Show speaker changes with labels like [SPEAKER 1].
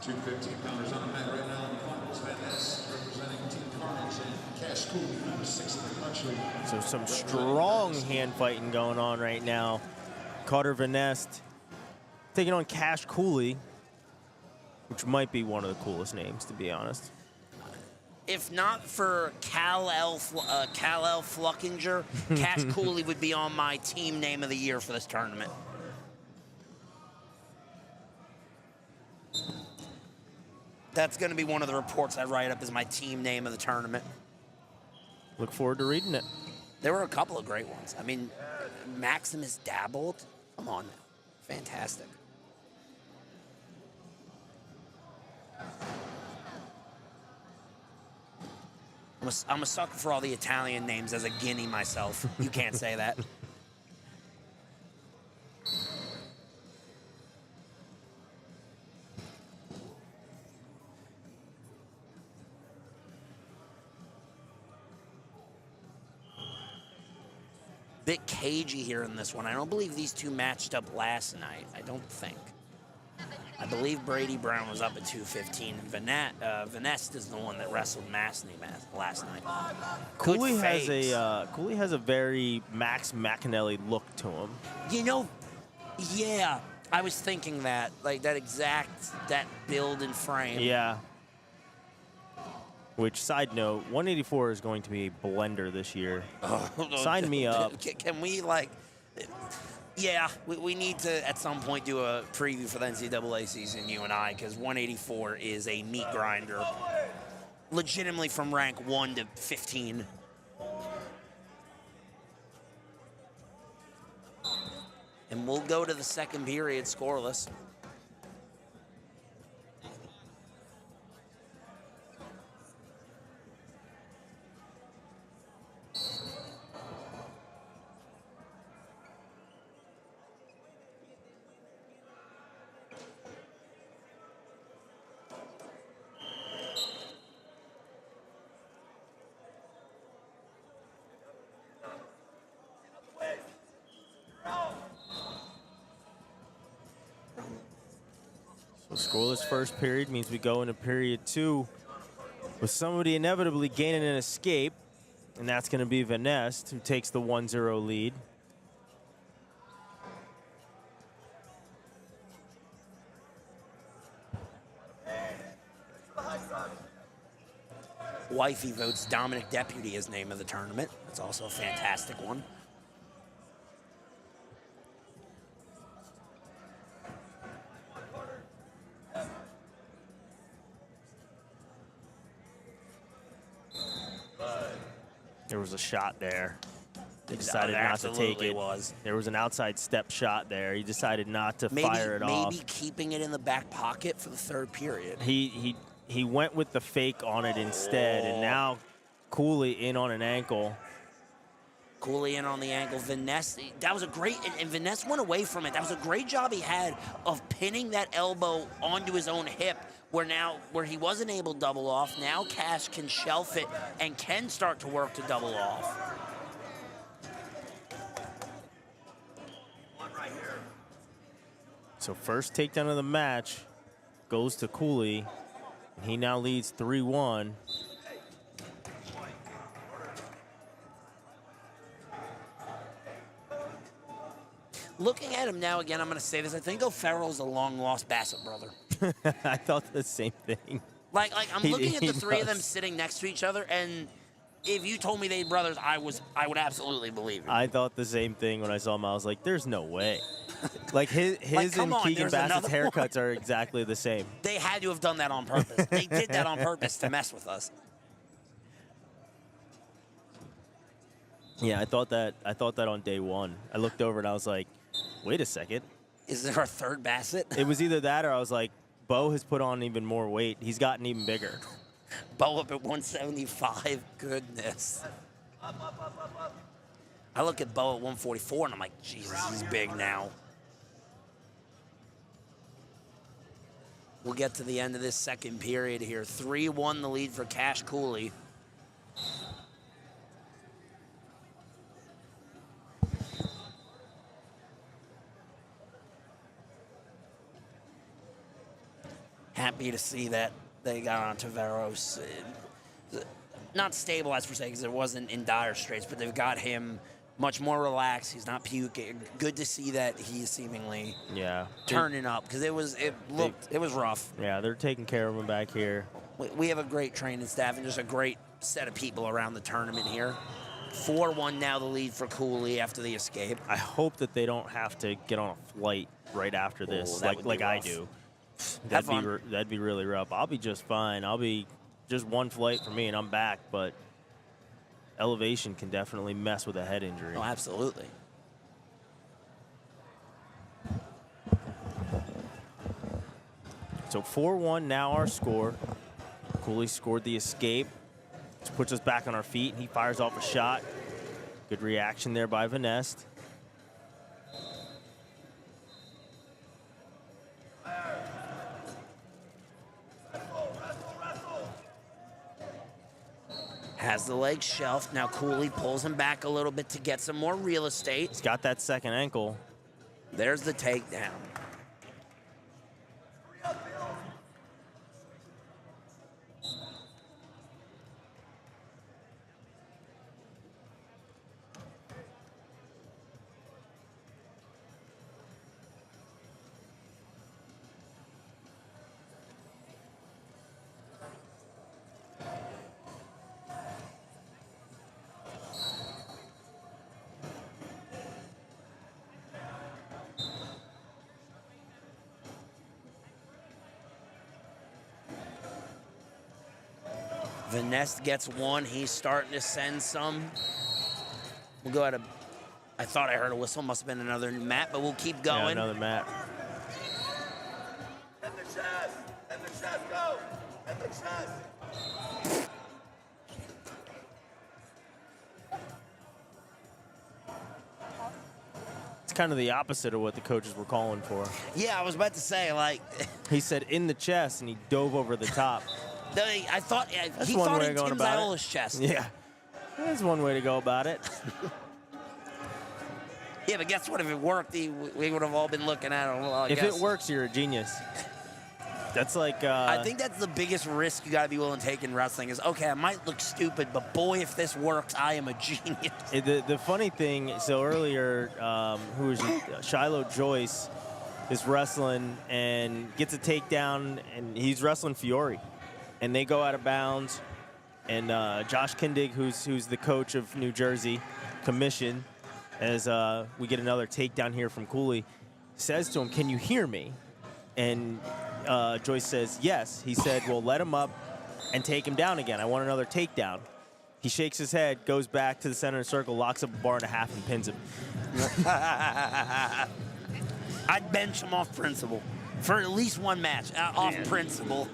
[SPEAKER 1] Two 15-pounders on the mat right now in the finals. Vannest representing Team Carnage and Cash Cooley, number 6 in the country.
[SPEAKER 2] So some strong hand fighting going on right now. Carter Vannest taking on Cash Cooley, which might be one of the coolest names, to be honest.
[SPEAKER 3] If not for Kal-El Fluckinger, Cash Cooley would be on my team name of the year for this tournament. That's going to be one of the reports I write up as my team name of the tournament.
[SPEAKER 2] Look forward to reading it.
[SPEAKER 3] There were a couple of great ones. I mean, Maximus dabbled. Come on now. Fantastic. I'm a sucker for all the Italian names as a guinea myself. You can't say that. Bit cagey here in this one. I don't believe these two matched up last night. I don't think. I believe Brady Brown was up at 215, and Vannest is the one that wrestled Masney last night.
[SPEAKER 2] Cooley has a very Max McAnally look to him.
[SPEAKER 3] You know, yeah, I was thinking that, like that build and frame.
[SPEAKER 2] Yeah. Which, side note, 184 is going to be a blender this year. Sign me up.
[SPEAKER 3] Can we, like... Yeah, we need to, at some point, do a preview for the NCAA season, you and I, because 184 is a meat grinder. Legitimately from rank 1 to 15. And we'll go to the second period scoreless.
[SPEAKER 2] So scoreless first period means we go into period 2 with somebody inevitably gaining an escape, and that's going to be Vannest, who takes the 1-0 lead.
[SPEAKER 3] Wifey votes Dominic Deputy as name of the tournament. That's also a fantastic one.
[SPEAKER 2] There was a shot there. He decided not to take it. There was an outside step shot there. He decided not to fire it off.
[SPEAKER 3] Maybe keeping it in the back pocket for the third period.
[SPEAKER 2] He went with the fake on it instead, and now Cooley in on an ankle.
[SPEAKER 3] Cooley in on the ankle. Vannest, that was a great, and Vannest went away from it. That was a great job he had of pinning that elbow onto his own hip, where he wasn't able to double off. Now Cash can shelf it and can start to work to double off.
[SPEAKER 2] So first takedown of the match goes to Cooley. And he now leads 3-1.
[SPEAKER 3] Looking at him now again, I'm going to say this. I think O'Farrell's a long-lost Bassett brother.
[SPEAKER 2] I thought the same thing.
[SPEAKER 3] Like I'm looking at the three of them sitting next to each other, and if you told me they're brothers, I would absolutely believe it.
[SPEAKER 2] I thought the same thing when I saw him. I was like, "There's no way." Like his and Keegan Bassett's haircuts are exactly the same.
[SPEAKER 3] They had to have done that on purpose. They did that on purpose to mess with us.
[SPEAKER 2] Yeah, I thought that on day one. I looked over and I was like, "Wait a second.
[SPEAKER 3] Is there a third Bassett?"
[SPEAKER 2] It was either that or I was like, Bo has put on even more weight. He's gotten even bigger.
[SPEAKER 3] Bo up at 175. Goodness. I look at Bo at 144 and I'm like, Jesus, he's big now. We'll get to the end of this second period here. 3-1 the lead for Cash Cooley. happy to see that they got on Taveros. Not stabilized per se, because it wasn't in dire straits, but they've got him much more relaxed. He's not puking. Good to see that he's seemingly turning up, because it was rough.
[SPEAKER 2] Yeah, they're taking care of him back here.
[SPEAKER 3] We have a great training staff and just a great set of people around the tournament here. 4-1 now the lead for Cooley after the escape.
[SPEAKER 2] I hope that they don't have to get on a flight right after this, like I do. That'd be really rough. I'll be just fine. I'll be just one flight for me and I'm back, but elevation can definitely mess with a head injury.
[SPEAKER 3] Oh, absolutely.
[SPEAKER 2] So 4-1 now our score. Cooley scored the escape, which puts us back on our feet. He fires off a shot. Good reaction there by Vannest.
[SPEAKER 3] Has the leg shelved. Now Cooley pulls him back a little bit to get some more real estate.
[SPEAKER 2] He's got that second ankle.
[SPEAKER 3] There's the takedown. Vannest gets one. He's starting to send some. We'll go ahead. I thought I heard a whistle. Must have been another mat, but we'll keep going.
[SPEAKER 2] Yeah, another mat.
[SPEAKER 4] And the chest. And the chest, go. And the chest.
[SPEAKER 2] It's kind of the opposite of what the coaches were calling for.
[SPEAKER 3] Yeah, I was about to say, like.
[SPEAKER 2] He said in the chest, and he dove over the top.
[SPEAKER 3] I thought
[SPEAKER 2] That's
[SPEAKER 3] he
[SPEAKER 2] one
[SPEAKER 3] thought
[SPEAKER 2] way
[SPEAKER 3] in
[SPEAKER 2] of going
[SPEAKER 3] Tim
[SPEAKER 2] about
[SPEAKER 3] Ziola's
[SPEAKER 2] it.
[SPEAKER 3] chest.
[SPEAKER 2] Yeah, that's one way to go about it.
[SPEAKER 3] Yeah, but guess what? If it worked, we would have all been looking at it. Well,
[SPEAKER 2] If it works, you're a genius. That's like.
[SPEAKER 3] I think that's the biggest risk you got to be willing to take in wrestling. Is okay, I might look stupid, but boy, if this works, I am a genius.
[SPEAKER 2] The funny thing. So earlier, who was Shiloh Joyce is wrestling and gets a takedown, and he's wrestling Fiore. And they go out of bounds, and Josh Kindig, who's the coach of New Jersey, commission, as we get another takedown here from Cooley, says to him, "Can you hear me?" And Joyce says, "Yes." He said, "Well, let him up and take him down again. I want another takedown." He shakes his head, goes back to the center of the circle, locks up a bar and a half, and pins him.
[SPEAKER 3] I'd bench him off principle for at least one match, off principle.